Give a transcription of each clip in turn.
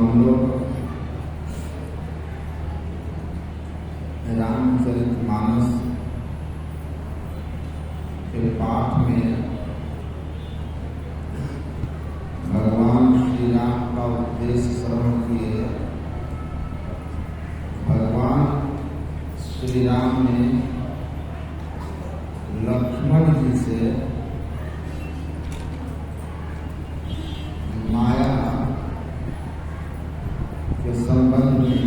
हम लोग रामचरितमानस के पाठ में भगवान श्री राम का उपदेश श्रवण किए। भगवान श्री राम ने लक्ष्मण जी से माया के संबंध में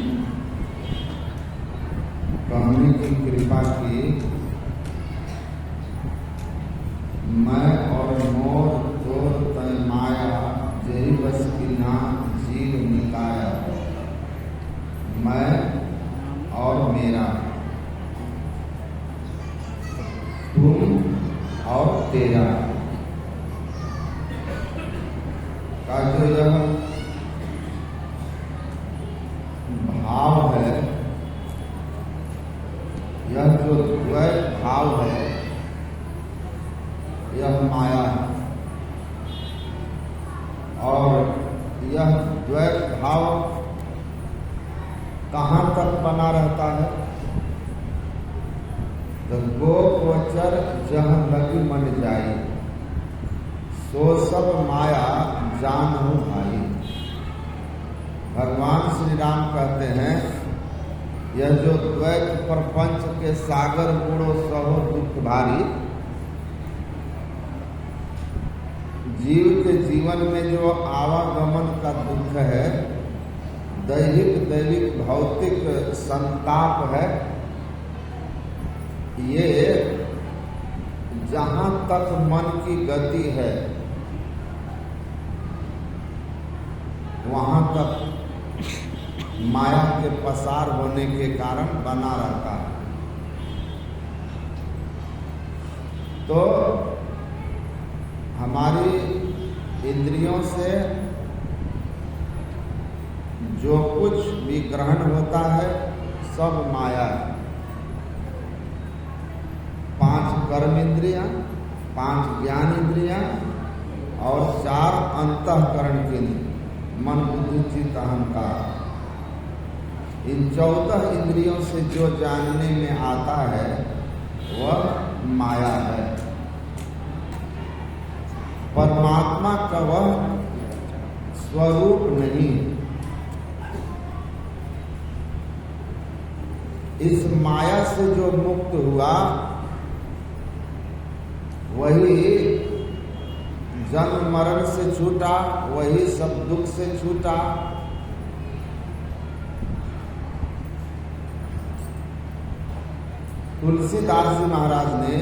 कहने की कृपा की। मैं और मोर तोर तय माया जेहि बस किन्हा जीव निकाया। मैं और मेरा, तुम और तेरा का जो यह भाव है, यह जो द्वैत भाव है, यह माया है। और यह द्वैत भाव कहाँ तक बना रहता है? तो गोचर जहाँ लगी मन जाई, सो सब माया जानहु भाई। भगवान श्री राम कहते हैं, यह जो द्वैत प्रपंच के सागर बूढ़ो सहो दुख भारी, जीव के जीवन में जो आवागमन का दुख है, दैहिक भौतिक संताप है, ये जहाँ तक मन की गति है वहाँ तक माया के पसार होने के कारण बना रहता है। तो हमारी इंद्रियों से जो कुछ भी ग्रहण होता है सब माया है। 5 कर्म इंद्रियां, 5 ज्ञान इंद्रियां और 4 अंतःकरण के इंद्रिय, मन बुद्धि चित्त अहंकार। इन 14 इंद्रियों से जो जानने में आता है वह माया है। परमात्मा का वह स्वरूप नहीं। इस माया से जो मुक्त हुआ वही जन्म मरण से छूटा, वही सब दुख से छूटा। तुलसीदास जी महाराज ने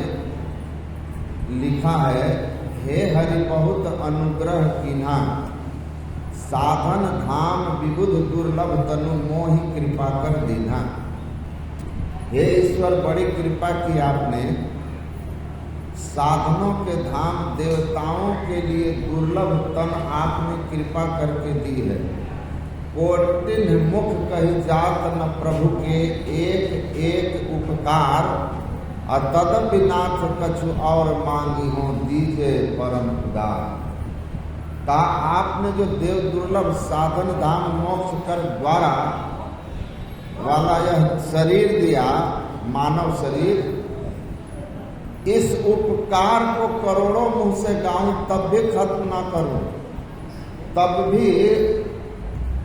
लिखा है, हे हरि बहुत अनुग्रह कीन्हा, साधन धाम विबुध दुर्लभ तनु मोहि कृपा कर दीन्हा। हे ईश्वर, बड़ी कृपा की आपने, साधनों के धाम देवताओं के लिए दुर्लभ तन आपने कृपा करके दी है। कोटिन मुख कही जात न प्रभु के एक एक उपकार, तदपि नाथ कछु और मांगी हो दीजे परम उदार। ता आपने जो देव दुर्लभ साधन धाम मोक्ष कर द्वारा वाला यह शरीर दिया, मानव शरीर, इस उपकार को करोड़ों मुंह से गाऊं तब भी खत्म ना करूं। तब भी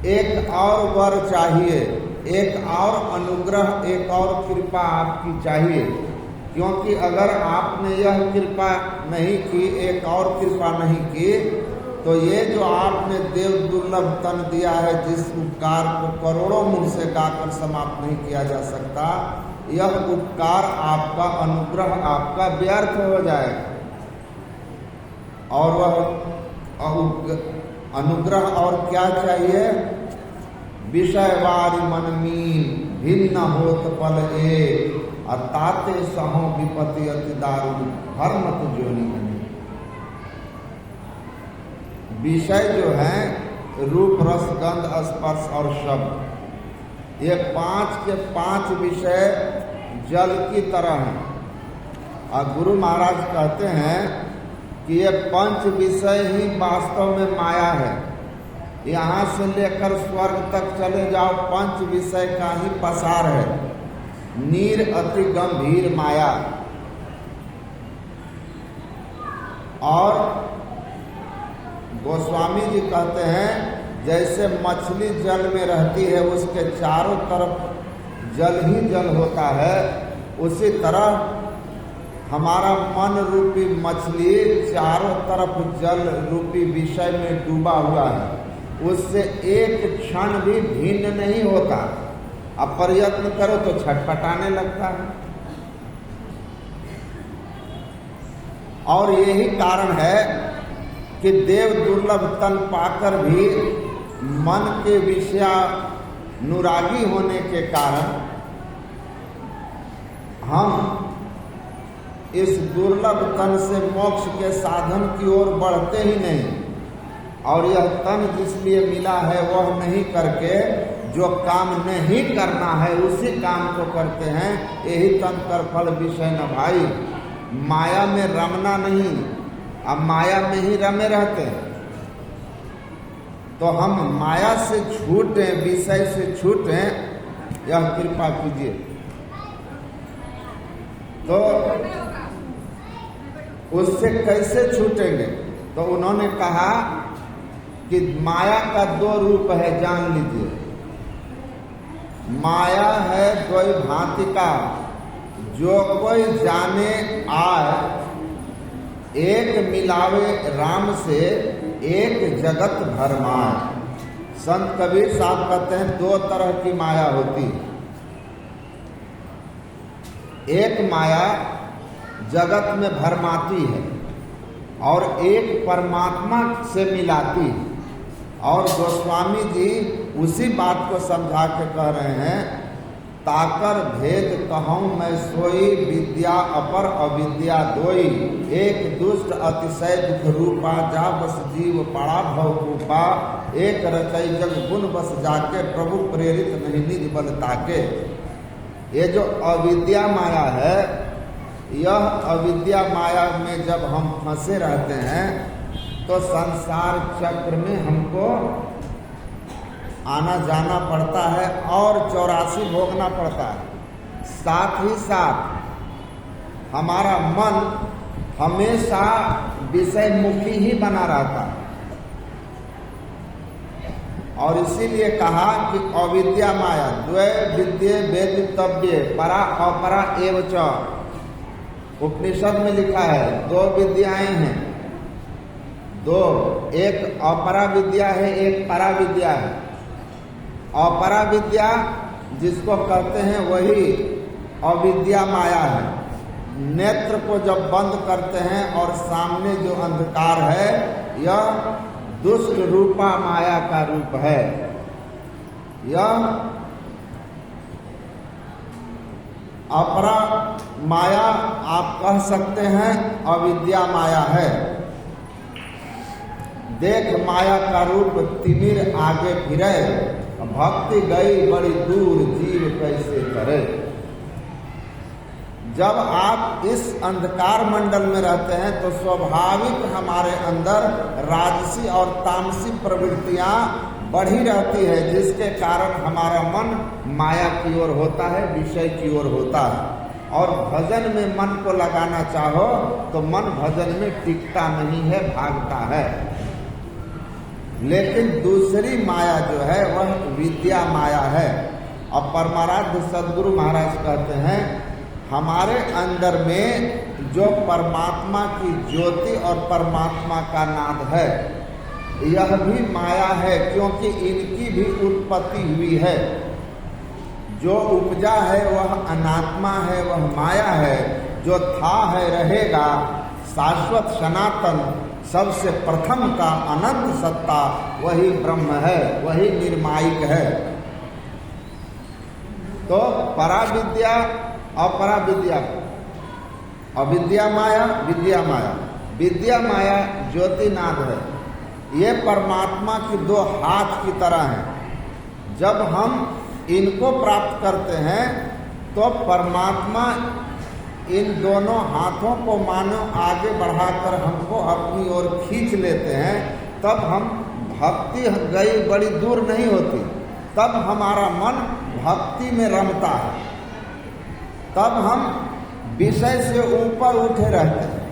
एक और वर चाहिए, एक और अनुग्रह, एक और कृपा आपकी चाहिए। क्योंकि अगर आपने यह कृपा नहीं की, एक और कृपा नहीं की, तो ये जो आपने देव दुर्लभ तन दिया है, जिस उपकार को करोड़ों मुंह से गाकर समाप्त नहीं किया जा सकता, यह उपकार आपका, अनुग्रह आपका व्यर्थ हो जाएगा। और वह अनुग्रह और क्या चाहिए? विषयवारी मन मीन भिन्न होत पल एक, ताते सहो विपति अति दारुण हरमत जोनी बने। विषय जो है रूप रस गंध स्पर्श और शब्द, ये 5 के 5 विषय जल की तरह हैं। और गुरु महाराज कहते हैं कि ये 5 विषय ही वास्तव में माया है। यहाँ से लेकर स्वर्ग तक चले जाओ, पंच विषय का ही पसार है। नीर अति गंभीर माया। और गोस्वामी जी कहते हैं जैसे मछली जल में रहती है, उसके चारों तरफ जल ही जल होता है, उसी तरह हमारा मन रूपी मछली चारों तरफ जल रूपी विषय में डूबा हुआ है, उससे एक क्षण भी भिन्न नहीं होता। अब प्रयत्न करो तो छटपटाने लगता है। और यही कारण है कि देव दुर्लभ तन पाकर भी मन के विषयानुरागी होने के कारण हम इस दुर्लभ तन से मोक्ष के साधन की ओर बढ़ते ही नहीं। और यह तन जिसलिए मिला है वह नहीं करके जो काम नहीं करना है उसी काम को करते हैं। यही तन कर फल विषय न भाई। माया में रमना नहीं, अब माया में ही रमे रहते हैं। तो हम माया से छूटें, विषय से छूटें, यह कृपा कीजिए। तो उससे कैसे छूटेंगे? तो उन्होंने कहा कि माया का दो रूप है, जान लीजिए। माया है द्वय भांति का, जो कोई जाने आए, एक मिलावे राम से एक जगत भरमाए। संत कबीर साहब कहते हैं दो तरह की माया होती है। एक माया जगत में भरमाती है और एक परमात्मा से मिलाती है। और गोस्वामी जी उसी बात को समझा के कह रहे हैं, ताकर भेद कहूँ मैं सोई, विद्या अपर अविद्या दोई। एक दुष्ट अतिशय दुख रूपा, जा बस जीव पड़ा भव रूपा। एक रचई जग गुण बस जाके, प्रभु प्रेरित नहीं निज बल ताके। ये जो अविद्या माया है, यह अविद्या माया में जब हम फंसे रहते हैं तो संसार चक्र में हमको आना जाना पड़ता है और 84 भोगना पड़ता है। साथ ही साथ हमारा मन हमेशा विषय मुखी ही बना रहता है। और इसीलिए कहा कि अविद्या माया द्वय विद्ये वेदितव्ये परा अपरा एव च। उपनिषद में लिखा है दो विद्याएं हैं, दो, एक अपरा विद्या है, एक परा विद्या है। अपरा विद्या जिसको कहते हैं वही अविद्या माया है। नेत्र को जब बंद करते हैं और सामने जो अंधकार है, यह दुष्ट रूपा माया का रूप है। यह अपरा माया आप कह सकते हैं अविद्या माया है। देख माया का रूप तिमिर आगे फिरे, भक्ति गई बड़ी दूर जीव कैसे करे। जब आप इस अंधकार मंडल में रहते हैं तो स्वाभाविक हमारे अंदर राजसी और तामसी प्रवृत्तियां बढ़ी रहती है, जिसके कारण हमारा मन माया की ओर होता है, विषय की ओर होता है। और भजन में मन को लगाना चाहो तो मन भजन में टिकता नहीं है, भागता है। लेकिन दूसरी माया जो है वह विद्या माया है। और परमाराध्य सद्गुरु महाराज कहते हैं हमारे अंदर में जो परमात्मा की ज्योति और परमात्मा का नाद है, यह भी माया है, क्योंकि इनकी भी उत्पत्ति हुई है। जो उपजा है वह अनात्मा है, वह माया है। जो था है रहेगा, शाश्वत सनातन सबसे प्रथम का अनंत सत्ता वही ब्रह्म है, वही निर्मायिक है। तो पराविद्या अपरा विद्या, अविद्या माया विद्या माया। विद्या माया ज्योतिनाद है, ये परमात्मा की दो हाथ की तरह हैं। जब हम इनको प्राप्त करते हैं तो परमात्मा इन दोनों हाथों को मानो आगे बढ़ाकर हमको अपनी ओर खींच लेते हैं। तब हम भक्ति गई बड़ी दूर नहीं होती, तब हमारा मन भक्ति में रमता है, तब हम विषय से ऊपर उठे रहते हैं।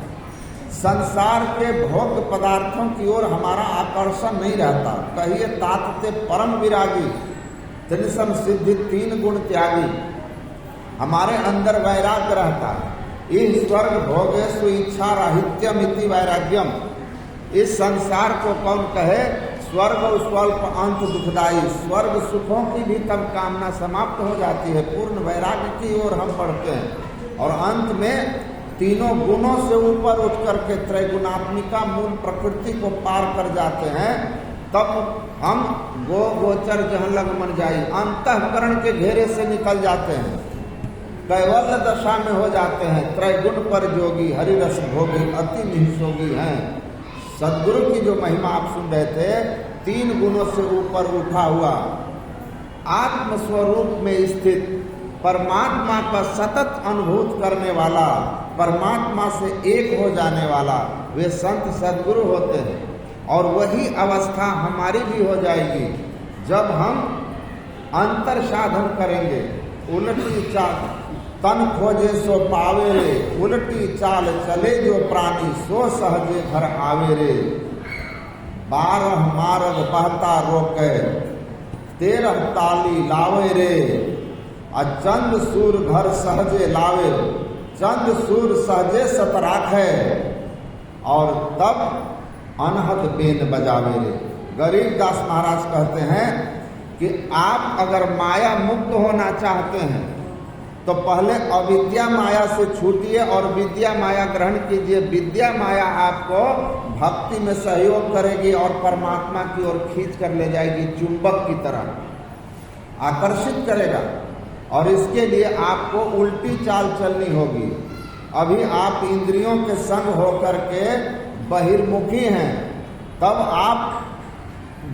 संसार के भोग पदार्थों की ओर हमारा आकर्षण नहीं रहता। कहिए ताते परम विरागी, त्रिसम सिद्धि 3 गुण त्यागी, हमारे अंदर वैराग्य रहता है। इस स्वर्ग भोगेषु इच्छा राहित्यम इति वैराग्यम। इस संसार को कौन कहे? स्वर्ग स्वल्प अंत दुखदाई। स्वर्ग सुखों की भी तब कामना समाप्त हो जाती है, पूर्ण वैराग्य की ओर हम बढ़ते हैं और अंत में तीनों गुणों से ऊपर उठ करके त्रैगुणात्मिका मूल प्रकृति को पार कर जाते हैं। तब हम गोचर जहाँ लग मन जाई, अंतःकरण के घेरे से निकल जाते हैं, कैवल्य दशा में हो जाते हैं। त्रैगुण पर जोगी हरिरस भोगी अति निःसोगी हैं। सद्गुरु की जो महिमा आप सुन रहे थे, 3 गुणों से ऊपर उठा हुआ, आत्म स्वरूप में स्थित, परमात्मा का सतत अनुभूत करने वाला, परमात्मा से एक हो जाने वाला, वे संत सद्गुरु होते हैं। और वही अवस्था हमारी भी हो जाएगी जब हम अंतर साधन करेंगे। उलटी चाल तन खोजे सो पावे रे, उलटी चाल चले जो प्राणी सो सहजे घर आवे रे। 12 मार्ग बहता रोके, 13 ताली लावे रे। चंद सूर घर सहजे लावे, चंद सूर सहजे सत राखे। और तब अनहद बेन बजावे रे। गरीबदास महाराज कहते हैं कि आप अगर माया मुक्त होना चाहते हैं तो पहले अविद्या माया से छूटिए और विद्या माया ग्रहण कीजिए। विद्या माया आपको भक्ति में सहयोग करेगी और परमात्मा की ओर खींच कर ले जाएगी, चुंबक की तरह आकर्षित करेगा। और इसके लिए आपको उल्टी चाल चलनी होगी। अभी आप इंद्रियों के संग होकर के बहिर्मुखी हैं, तब आप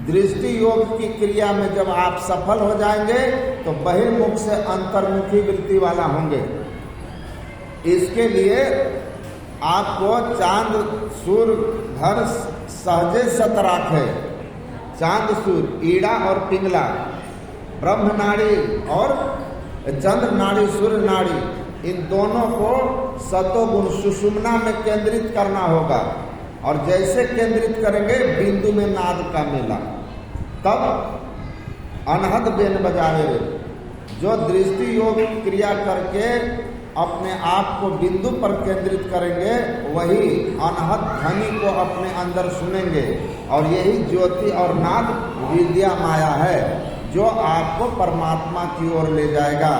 दृष्टि योग की क्रिया में जब आप सफल हो जाएंगे तो बहिर्मुख से अंतर्मुखी वृत्ति वाला होंगे। इसके लिए आपको चांद सूर घर सहजे सत राखे। चांद सूर, ईड़ा और पिंगला, ब्रह्म नाड़ी और चंद्र नाड़ी, सूर्य नाड़ी, इन दोनों को सतोगुण सुषुम्ना में केंद्रित करना होगा। और जैसे केंद्रित करेंगे बिंदु में नाद का मेला, तब अनहद बेन बजावे। जो दृष्टि योग क्रिया करके अपने आप को बिंदु पर केंद्रित करेंगे, वही अनहद ध्वनि को अपने अंदर सुनेंगे। और यही ज्योति और नाद विद्या माया है जो आपको परमात्मा की ओर ले जाएगा।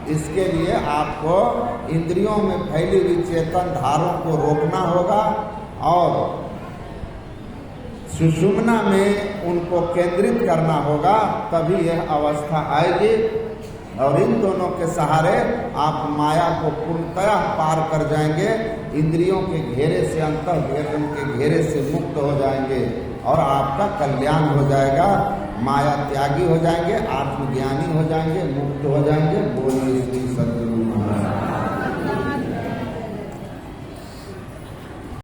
इसके लिए आपको इंद्रियों में फैली हुई चेतन धारों को रोकना होगा और सुषुम्ना में उनको केंद्रित करना होगा, तभी यह अवस्था आएगी। और इन दोनों के सहारे आप माया को पूर्णतः पार कर जाएंगे, इंद्रियों के घेरे से अंतःकरण के घेरे से मुक्त हो जाएंगे और आपका कल्याण हो जाएगा। माया त्यागी हो जाएंगे, आत्मज्ञानी हो जाएंगे, मुक्त हो जाएंगे। बोलिए श्री सद्गुरु महाराज।